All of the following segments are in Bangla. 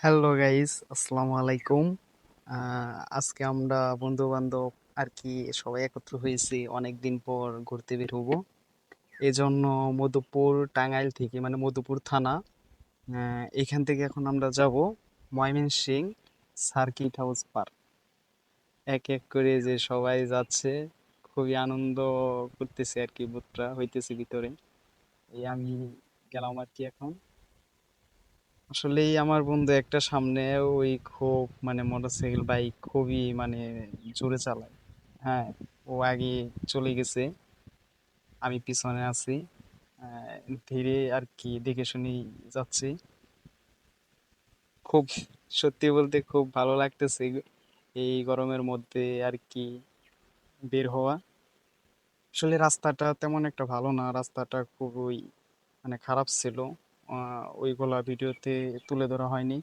হ্যালো গাইস, আসসালামু আলাইকুম। আজকে আমরা বন্ধু বান্ধব আর কি সবাই একত্র হয়েছি, অনেকদিন পর ঘুরতে বের হবো। এজন্য মধুপুর টাঙ্গাইল থেকে, মানে মধুপুর থানা, এখান থেকে এখন আমরা যাব ময়মনসিং সার্কিট হাউস পার্ক। এক এক করে যে সবাই যাচ্ছে, খুবই আনন্দ করতেছে আর কি, বুটরা হইতেছে ভিতরে। এই আমি গেলাম আর কি এখন। আসলেই আমার বন্ধু একটা সামনে, ওই খুব মানে মোটরসাইকেল বাইক খুবই মানে জোরে চালায়। হ্যাঁ, ও আগে চলে গেছে, আমি পিছনে আছি। ধীরে আর কি দেখে শুনি যাচ্ছি। খুব, সত্যি বলতে খুব ভালো লাগতেছে এই গরমের মধ্যে আর কি বের হওয়া। আসলে রাস্তাটা তেমন একটা ভালো না, রাস্তাটা খুবই মানে খারাপ ছিল। ওইগুলা ভিডিওতে তুলে ধরা হয়নি,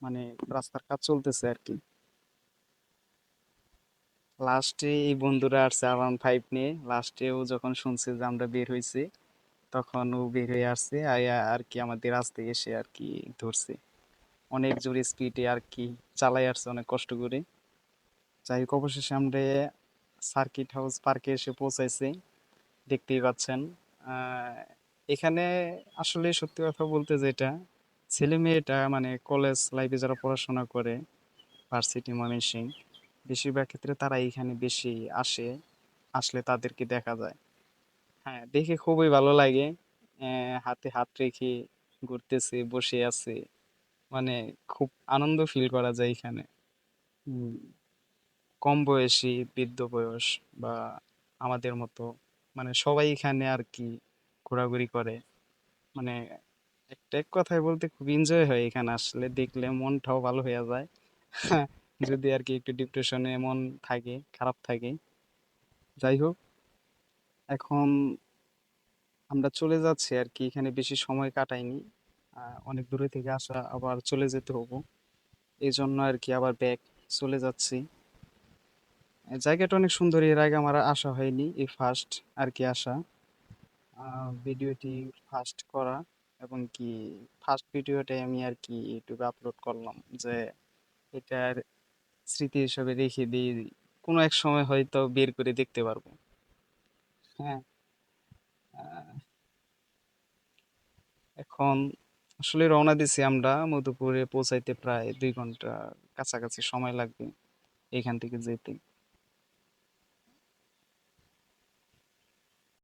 মানে রাস্তার কাজ চলতেছে আর কি। লাস্টে এই বন্ধুরা আসছে R15 নিয়ে, লাস্টেও যখন শুনছে যে আমরা বের হইছি, তখন ও বের হয়ে আসছে আর কি আমাদের রাস্তায় এসে আর কি ধরছে। অনেক জোরে স্পিডে আর কি চালাই আসছে, অনেক কষ্ট করে। যাই হোক, অবশেষে আমরা সার্কিট হাউস পার্কে এসে পৌঁছাইছি, দেখতেই পাচ্ছেন। আহ, এখানে আসলে সত্যি কথা বলতে যেটা, ছেলে মেয়েটা মানে কলেজ লাইফে যারা পড়াশোনা করে, ভার্সিটি ময়মনসিং, বেশিরভাগ ক্ষেত্রে তারা এখানে বেশি আসে, আসলে তাদেরকে দেখা যায়। হ্যাঁ, দেখে খুবই ভালো লাগে। হাতে হাত রেখে ঘুরতেছে, বসে আছে, মানে খুব আনন্দ ফিল করা যায় এখানে। উম, কম বয়সী, বৃদ্ধ বয়স বা আমাদের মতো, মানে সবাই এখানে আর কি ঘোরাঘুরি করে। মানে একটা এক কথায় বলতে খুব এনজয় হয় এখানে আসলে, দেখলে মনটাও ভালো হয়ে যায়। যদি আর কি একটু ডিপ্রেশনে মন থাকে, খারাপ থাকে। যাই হোক, এখন আমরা চলে যাচ্ছি আর কি, এখানে বেশি সময় কাটাইনি। অনেক দূরে থেকে আসা, আবার চলে যেতে হবো, এই জন্য আর কি আবার ব্যাক চলে যাচ্ছি। জায়গাটা অনেক সুন্দর, এর আগে আমার আসা হয়নি, এই ফার্স্ট আর কি আসা। ভিডিওটি ফার্স্ট করা, এবং কি ফার্স্ট ভিডিওটাই আমি আর কি ইউটিউবে আপলোড করলাম, যে এটার স্মৃতি হিসেবে রেখে দিই, কোনো এক সময় হয়তো বের করে দেখতে পারবো। হ্যাঁ। আহ, এখন আসলে রওনা দিছি আমরা, মধুপুরে পৌঁছাইতে প্রায় 2 ঘন্টা কাছাকাছি সময় লাগবে এখান থেকে যেতে।